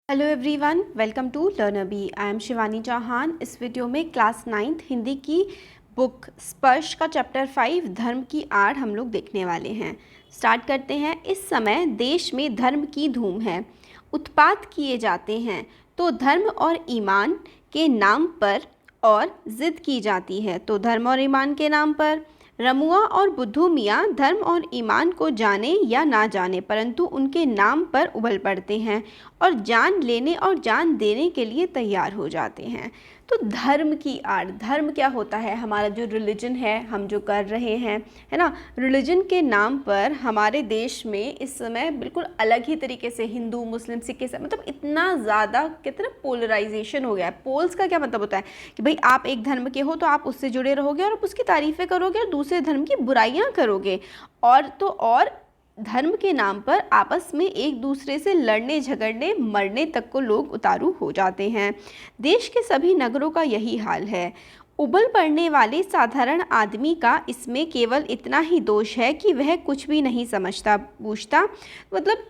Hello everyone, welcome to learner bee. I am Shivani Chauhan. इस video में class 9th Hindi की book स्पर्श का चैप्टर 5 धर्म की आड़ हम लोग देखने वाले हैं। स्टार्ट करते हैं। इस समय देश में धर्म की धूम है, उत्पात किए जाते हैं तो धर्म और ईमान के नाम पर और ज़िद की जाती है तो धर्म और ईमान के नाम पर। रमुआ और बुद्धू मियाँ धर्म और ईमान को जाने या ना जाने परंतु उनके नाम पर उबल पड़ते हैं और जान लेने और जान देने के लिए तैयार हो जाते हैं। तो धर्म की आड़, धर्म क्या होता है? हमारा जो रिलीजन है, हम जो कर रहे हैं, है ना, रिलीजन के नाम पर हमारे देश में इस समय बिल्कुल अलग ही तरीके से हिंदू मुस्लिम सिख ईसाई, मतलब इतना ज़्यादा कितना पोलराइजेशन हो गया है। पोल्स का क्या मतलब होता है कि भाई आप एक धर्म के हो तो आप उससे जुड़े रहोगे और आप उसकी तारीफ़ें करोगे और दूसरे धर्म की बुराइयां करोगे, और धर्म के नाम पर आपस में एक दूसरे से लड़ने झगड़ने मरने तक को लोग उतारू हो जाते हैं। देश के सभी नगरों का यही हाल है। उबल पड़ने वाले साधारण आदमी का इसमें केवल इतना ही दोष है कि वह कुछ भी नहीं समझता बूझता। मतलब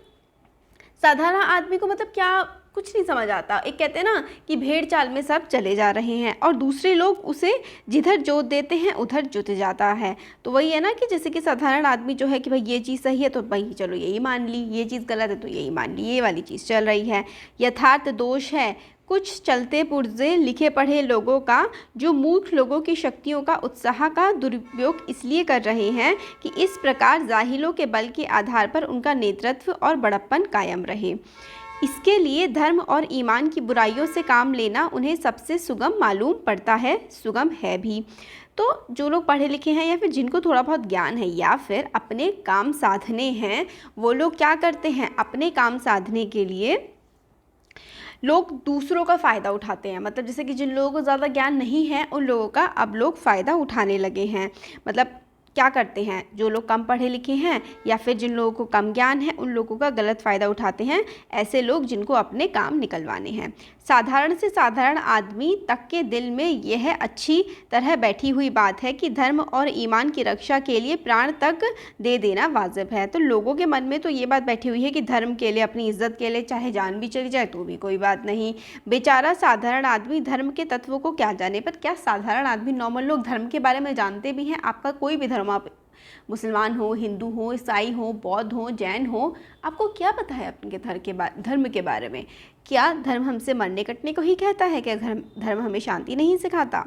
साधारण आदमी को मतलब क्या, कुछ नहीं समझ आता। एक कहते हैं ना कि भेड़ चाल में सब चले जा रहे हैं और दूसरे लोग उसे जिधर जोत देते हैं उधर जुत जाता है। तो वही है ना कि जैसे कि साधारण आदमी जो है कि भाई ये चीज़ सही है तो भाई चलो यही मान ली, ये चीज़ गलत है तो यही मान ली, ये वाली चीज़ चल रही है। यथार्थ दोष है कुछ चलते पुर्जे लिखे पढ़े लोगों का, जो मूर्ख लोगों की शक्तियों का उत्साह का दुरुपयोग इसलिए कर रहे हैं कि इस प्रकार जाहिलों के बल के आधार पर उनका नेतृत्व और बड़प्पन कायम रहे। इसके लिए धर्म और ईमान की बुराइयों से काम लेना उन्हें सबसे सुगम मालूम पड़ता है, सुगम है भी। तो जो लोग पढ़े लिखे हैं या फिर जिनको थोड़ा बहुत ज्ञान है या फिर अपने काम साधने हैं, वो लोग क्या करते हैं, अपने काम साधने के लिए लोग दूसरों का फ़ायदा उठाते हैं। मतलब जैसे कि जिन लोगों को ज़्यादा ज्ञान नहीं है उन लोगों का अब लोग फ़ायदा उठाने लगे हैं। मतलब क्या करते हैं, जो लोग कम पढ़े लिखे हैं या फिर जिन लोगों को कम ज्ञान है उन लोगों का गलत फ़ायदा उठाते हैं ऐसे लोग जिनको अपने काम निकलवाने हैं। साधारण से साधारण आदमी तक के दिल में यह अच्छी तरह बैठी हुई बात है कि धर्म और ईमान की रक्षा के लिए प्राण तक दे देना वाजिब है। तो लोगों के मन में तो ये बात बैठी हुई है कि धर्म के लिए, अपनी इज्जत के लिए चाहे जान भी चली जाए तो भी कोई बात नहीं। बेचारा साधारण आदमी धर्म के तत्वों को क्या जाने। पर क्या साधारण आदमी, नॉर्मल लोग धर्म के बारे में जानते भी हैं? आपका कोई भी धर्म, आप मुसलमान हो, हिंदू हो, ईसाई हो, बौद्ध हो, जैन हो, आपको क्या पता है अपने धर्म के बारे में? क्या धर्म हमसे मरने कटने को ही कहता है? क्या धर्म हमें शांति नहीं सिखाता?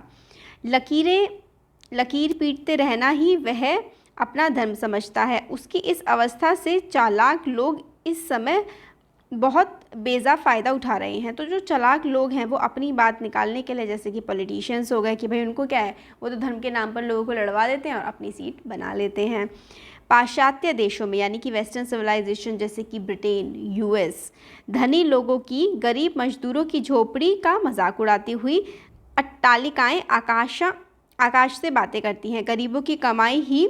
लकीर पीटते रहना ही वह अपना धर्म समझता है। उसकी इस अवस्था से चालाक लोग इस समय बहुत बेजा फ़ायदा उठा रहे हैं। तो जो चालाक लोग हैं वो अपनी बात निकालने के लिए, जैसे कि पॉलिटिशियंस हो गए, कि भाई उनको क्या है, वो तो धर्म के नाम पर लोगों को लड़वा देते हैं और अपनी सीट बना लेते हैं। पाश्चात्य देशों में यानी कि वेस्टर्न सिविलाइजेशन जैसे कि ब्रिटेन, यूएस, धनी लोगों की गरीब मजदूरों की झोपड़ी का मजाक उड़ाती हुई अट्टालिकाएँ आकाश से बातें करती हैं। गरीबों की कमाई ही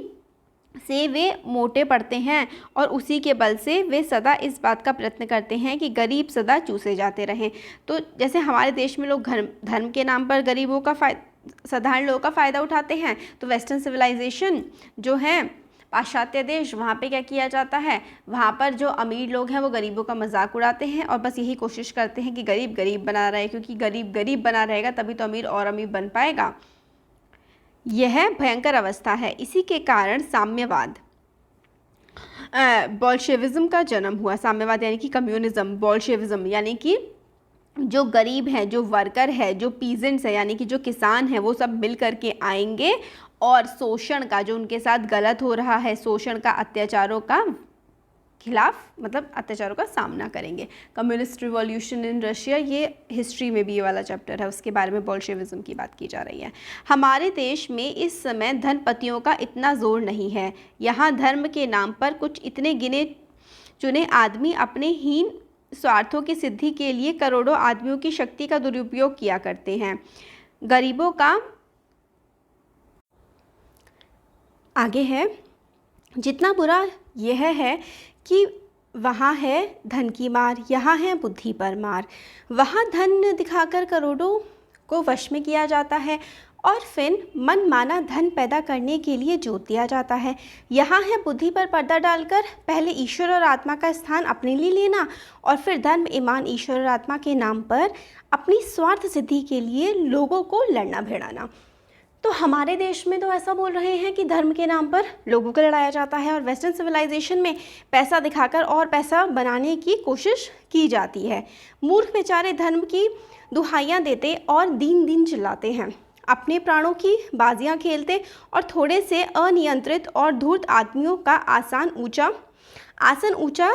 से वे मोटे पड़ते हैं और उसी के बल से वे सदा इस बात का प्रयत्न करते हैं कि गरीब सदा चूसे जाते रहें। तो जैसे हमारे देश में लोग धर्म के नाम पर गरीबों का साधारण लोगों का फ़ायदा उठाते हैं, तो वेस्टर्न सिविलाइजेशन जो है, पाश्चात्य देश, वहाँ पे क्या किया जाता है, वहाँ पर जो अमीर लोग हैं वो गरीबों का मजाक उड़ाते हैं और बस यही कोशिश करते हैं कि गरीब गरीब बना रहे, क्योंकि गरीब गरीब बना रहेगा तभी तो अमीर और अमीर बन पाएगा। यह भयंकर अवस्था है। इसी के कारण साम्यवाद, बोल्शेविज्म का जन्म हुआ। साम्यवाद यानी कि कम्युनिज्म, बोल्शेविज्म यानी कि जो गरीब हैं, जो वर्कर है, जो पीजेंट्स है यानी कि जो किसान है, वो सब मिल करके आएंगे और शोषण का, जो उनके साथ गलत हो रहा है, शोषण का, अत्याचारों का खिलाफ, मतलब अत्याचारों का सामना करेंगे। कम्युनिस्ट रिवॉल्यूशन इन रशिया, ये हिस्ट्री में भी ये वाला चैप्टर है, उसके बारे में बोल्शेविज्म की बात की जा रही है। हमारे देश में इस समय धनपतियों का इतना जोर नहीं है। यहाँ धर्म के नाम पर कुछ इतने गिने चुने आदमी अपने हीन स्वार्थों की सिद्धि के लिए करोड़ों आदमियों की शक्ति का दुरुपयोग किया करते हैं। गरीबों का आगे है। जितना बुरा यह है कि वहाँ है धन की मार, यहाँ है बुद्धि पर मार। वहाँ धन दिखाकर करोड़ों को वश में किया जाता है और फिर मनमाना धन पैदा करने के लिए जोत दिया जाता है। यहाँ है बुद्धि पर पर्दा डालकर पहले ईश्वर और आत्मा का स्थान अपने लिए लेना और फिर धर्म, ईमान, ईश्वर और आत्मा के नाम पर अपनी स्वार्थ सिद्धि के लिए लोगों को लड़ना भिड़ाना। तो हमारे देश में तो ऐसा बोल रहे हैं कि धर्म के नाम पर लोगों को लड़ाया जाता है और वेस्टर्न सिविलाइजेशन में पैसा दिखाकर और पैसा बनाने की कोशिश की जाती है। मूर्ख बेचारे धर्म की दुहाइयाँ देते और दिन दिन चिल्लाते हैं, अपने प्राणों की बाजियां खेलते और थोड़े से अनियंत्रित और धूर्त आदमियों का आसन ऊंचा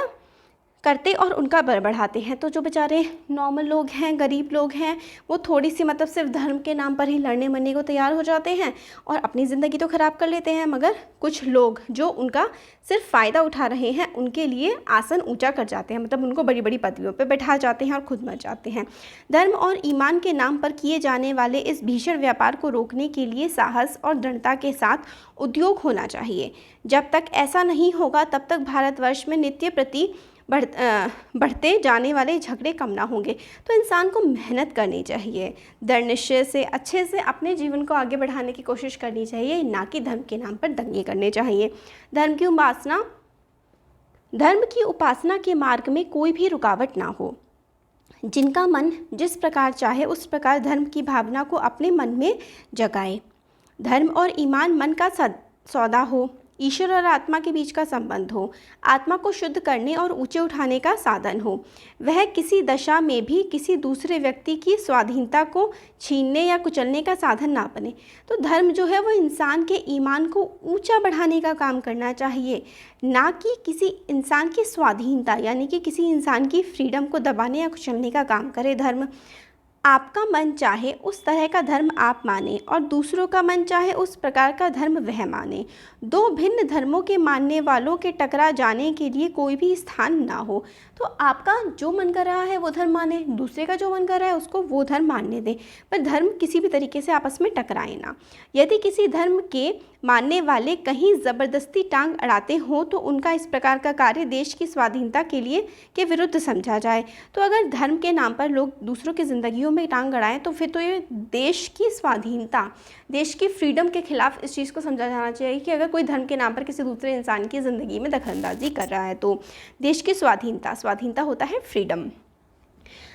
करते और उनका बल बढ़ाते हैं। तो जो बेचारे नॉर्मल लोग हैं, गरीब लोग हैं, वो थोड़ी सी मतलब सिर्फ धर्म के नाम पर ही लड़ने मरने को तैयार हो जाते हैं और अपनी ज़िंदगी तो ख़राब कर लेते हैं, मगर कुछ लोग जो उनका सिर्फ फ़ायदा उठा रहे हैं उनके लिए आसन ऊंचा कर जाते हैं, मतलब उनको बड़ी बड़ी पदवियों पर बैठा जाते हैं और खुद मर जाते हैं। धर्म और ईमान के नाम पर किए जाने वाले इस भीषण व्यापार को रोकने के लिए साहस और दृढ़ता के साथ उद्योग होना चाहिए। जब तक ऐसा नहीं होगा तब तक भारतवर्ष में नित्य प्रति बढ़ते जाने वाले झगड़े कम ना होंगे। तो इंसान को मेहनत करनी चाहिए, दृढ़ निश्चय से अच्छे से अपने जीवन को आगे बढ़ाने की कोशिश करनी चाहिए, ना कि धर्म के नाम पर दंगे करने चाहिए। धर्म की उपासना के मार्ग में कोई भी रुकावट ना हो। जिनका मन जिस प्रकार चाहे उस प्रकार धर्म की भावना को अपने मन में जगाए। धर्म और ईमान मन का सौदा हो, ईश्वर और आत्मा के बीच का संबंध हो, आत्मा को शुद्ध करने और ऊंचे उठाने का साधन हो। वह किसी दशा में भी किसी दूसरे व्यक्ति की स्वाधीनता को छीनने या कुचलने का साधन ना बने। तो धर्म जो है वो इंसान के ईमान को ऊंचा बढ़ाने का काम करना चाहिए, ना कि किसी इंसान की स्वाधीनता यानी कि किसी इंसान की फ्रीडम को दबाने या कुचलने का काम करे धर्म। आपका मन चाहे उस तरह का धर्म आप माने और दूसरों का मन चाहे उस प्रकार का धर्म वह माने। दो भिन्न धर्मों के मानने वालों के टकरा जाने के लिए कोई भी स्थान ना हो। तो आपका जो मन कर रहा है वो धर्म माने, दूसरे का जो मन कर रहा है उसको वो धर्म मानने दें, पर धर्म किसी भी तरीके से आपस में टकराए ना। यदि किसी धर्म के मानने वाले कहीं ज़बरदस्ती टांग अड़ाते हों तो उनका इस प्रकार का कार्य देश की स्वाधीनता के विरुद्ध समझा जाए। तो अगर धर्म के नाम पर लोग दूसरों की ज़िंदगियों में टांग अड़ाएं तो फिर तो ये देश की स्वाधीनता, देश की फ्रीडम के खिलाफ इस चीज़ को समझा जाना चाहिए कि अगर कोई धर्म के नाम पर किसी दूसरे इंसान की ज़िंदगी में दखलंदाजी कर रहा है तो देश की स्वाधीनता होता है फ्रीडम।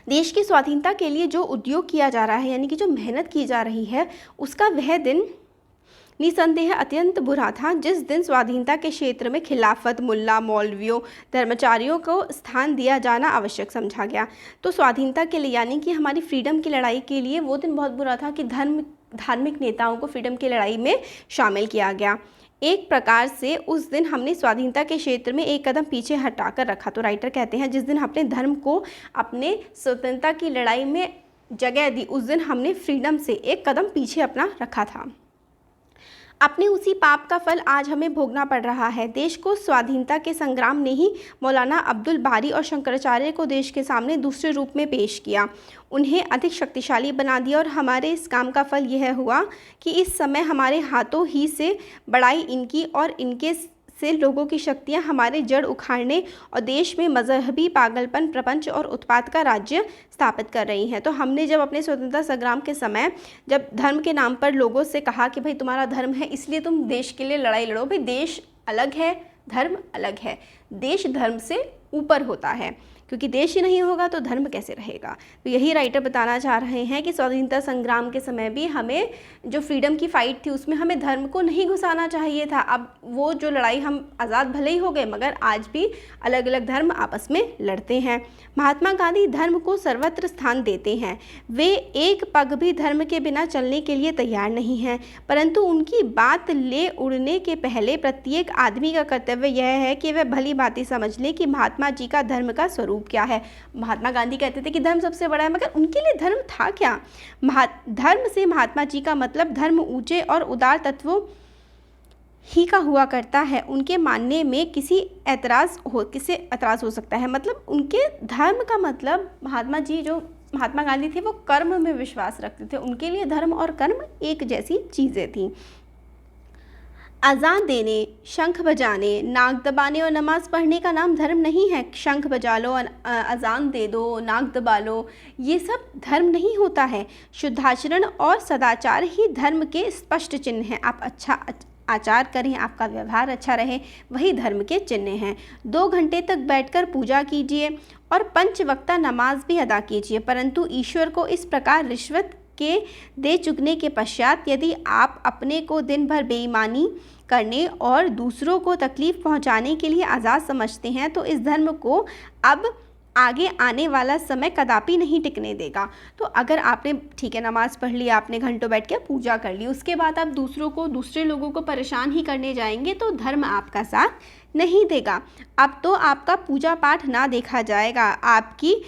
देश की स्वाधीनता के लिए जो उद्योग किया जा रहा है यानी कि जो मेहनत की जा रही है उसका वह दिन निसंदेह अत्यंत बुरा था जिस दिन स्वाधीनता के क्षेत्र में खिलाफत, मुल्ला, मौलवियों, धर्माचार्यों को स्थान दिया जाना आवश्यक समझा गया। तो स्वाधीनता के लिए यानी कि हमारी फ्रीडम की लड़ाई के लिए वो दिन बहुत बुरा था कि धार्मिक नेताओं को फ्रीडम की लड़ाई में शामिल किया गया। एक प्रकार से उस दिन हमने स्वाधीनता के क्षेत्र में एक कदम पीछे हटाकर रखा। तो राइटर कहते हैं जिस दिन अपने धर्म को अपने स्वतंत्रता की लड़ाई में जगह दी उस दिन हमने फ्रीडम से एक कदम पीछे अपना रखा था। अपने उसी पाप का फल आज हमें भोगना पड़ रहा है। देश को स्वाधीनता के संग्राम ने ही मौलाना अब्दुल बारी और शंकराचार्य को देश के सामने दूसरे रूप में पेश किया, उन्हें अधिक शक्तिशाली बना दिया और हमारे इस काम का फल यह हुआ कि इस समय हमारे हाथों ही से बढ़ाई इनकी और इनके से लोगों की शक्तियां हमारे जड़ उखाड़ने और देश में मजहबी पागलपन, प्रपंच और उत्पात का राज्य स्थापित कर रही हैं। तो हमने जब अपने स्वतंत्रता संग्राम के समय जब धर्म के नाम पर लोगों से कहा कि भाई तुम्हारा धर्म है इसलिए तुम देश के लिए लड़ाई लड़ो, भाई देश अलग है, धर्म अलग है, देश धर्म से ऊपर होता है, क्योंकि देश ही नहीं होगा तो धर्म कैसे रहेगा। तो यही राइटर बताना चाह रहे हैं कि स्वतंत्रता संग्राम के समय भी हमें जो फ्रीडम की फ़ाइट थी उसमें हमें धर्म को नहीं घुसाना चाहिए था। अब वो जो लड़ाई हम आज़ाद भले ही हो गए मगर आज भी अलग अलग धर्म आपस में लड़ते हैं। महात्मा गांधी धर्म को सर्वत्र स्थान देते हैं, वे एक पग भी धर्म के बिना चलने के लिए तैयार नहीं हैं, परंतु उनकी बात ले उड़ने के पहले प्रत्येक आदमी का कर्तव्य यह है कि वह भली भांति समझ ले कि महात्मा जी का धर्म का स्वरूप क्या है। महात्मा गांधी कहते थे कि धर्म सबसे बड़ा है, मगर उनके लिए धर्म था क्या? धर्म से महात्मा जी का मतलब धर्म ऊंचे और उदार तत्वों ही का हुआ करता है। उनके मानने में किसे एतराज़ हो सकता है, मतलब उनके धर्म का मतलब महात्मा गांधी थे वो कर्म में विश्वास रखते थे, उनके लिए धर्म और कर्म एक जैसी चीज़ें थीं। अजान देने, शंख बजाने, नाक दबाने और नमाज़ पढ़ने का नाम धर्म नहीं है। शंख बजा लो, अजान दे दो, नाक दबा लो, ये सब धर्म नहीं होता है। शुद्धाचरण और सदाचार ही धर्म के स्पष्ट चिन्ह हैं। आप अच्छा आचार करें, आपका व्यवहार अच्छा रहे, वही धर्म के चिन्ह हैं। 2 घंटे तक बैठकर पूजा कीजिए और 5 वक्ता नमाज भी अदा कीजिए, परंतु ईश्वर को इस प्रकार रिश्वत के दे चुकने के पश्चात यदि आप अपने को दिन भर बेईमानी करने और दूसरों को तकलीफ़ पहुंचाने के लिए आज़ाद समझते हैं तो इस धर्म को अब आगे आने वाला समय कदापि नहीं टिकने देगा। तो अगर आपने ठीक है नमाज़ पढ़ ली, आपने घंटों बैठ के पूजा कर ली, उसके बाद आप दूसरे लोगों को परेशान ही करने जाएंगे तो धर्म आपका साथ नहीं देगा। अब तो आपका पूजा पाठ ना देखा जाएगा, आपकी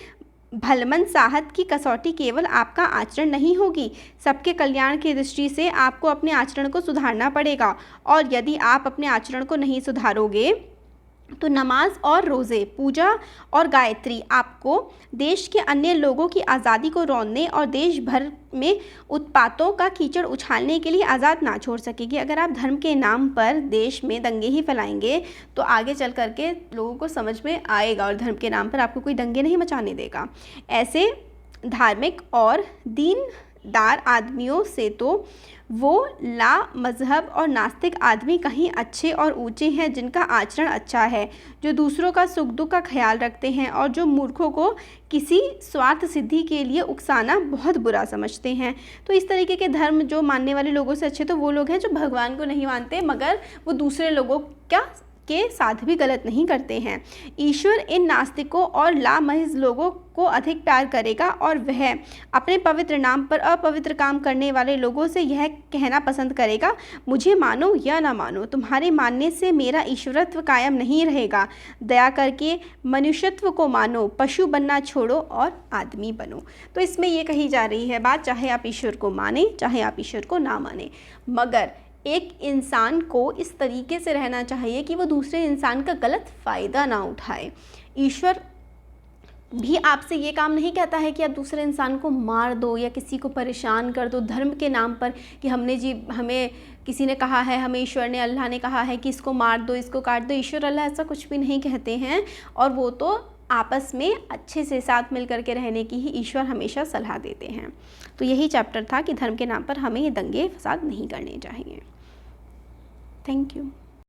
भलमन साहत की कसौटी केवल आपका आचरण नहीं होगी, सबके कल्याण की दृष्टि से आपको अपने आचरण को सुधारना पड़ेगा। और यदि आप अपने आचरण को नहीं सुधारोगे तो नमाज और रोज़े, पूजा और गायत्री आपको देश के अन्य लोगों की आज़ादी को रौंदने और देश भर में उत्पातों का कीचड़ उछालने के लिए आज़ाद ना छोड़ सकेगी। अगर आप धर्म के नाम पर देश में दंगे ही फैलाएंगे तो आगे चल करके लोगों को समझ में आएगा और धर्म के नाम पर आपको कोई दंगे नहीं मचाने देगा। ऐसे धार्मिक और दीनदार आदमियों से तो वो ला मज़हब और नास्तिक आदमी कहीं अच्छे और ऊंचे हैं जिनका आचरण अच्छा है, जो दूसरों का सुख दुख का ख्याल रखते हैं और जो मूर्खों को किसी स्वार्थ सिद्धि के लिए उकसाना बहुत बुरा समझते हैं। तो इस तरीके के धर्म जो मानने वाले लोगों से अच्छे तो वो लोग हैं जो भगवान को नहीं मानते मगर वो दूसरे लोगों के साथ भी गलत नहीं करते हैं। ईश्वर इन नास्तिकों और लामहज़ लोगों को अधिक प्यार करेगा और वह अपने पवित्र नाम पर अपवित्र काम करने वाले लोगों से यह कहना पसंद करेगा, मुझे मानो या ना मानो, तुम्हारे मानने से मेरा ईश्वरत्व कायम नहीं रहेगा। दया करके मनुष्यत्व को मानो, पशु बनना छोड़ो और आदमी बनो। तो इसमें ये कही जा रही है बात, चाहे आप ईश्वर को माने चाहे आप ईश्वर को ना माने, मगर एक इंसान को इस तरीके से रहना चाहिए कि वो दूसरे इंसान का गलत फ़ायदा ना उठाए। ईश्वर भी आपसे ये काम नहीं कहता है कि आप दूसरे इंसान को मार दो या किसी को परेशान कर दो धर्म के नाम पर कि हमें किसी ने कहा है, हमें ईश्वर ने, अल्लाह ने कहा है कि इसको मार दो, इसको काट दो। ईश्वर अल्लाह ऐसा कुछ भी नहीं कहते हैं और वो तो आपस में अच्छे से साथ मिल करके रहने की ही ईश्वर हमेशा सलाह देते हैं। तो यही चैप्टर था कि धर्म के नाम पर हमें ये दंगे फसाद नहीं करने चाहिए। Thank you.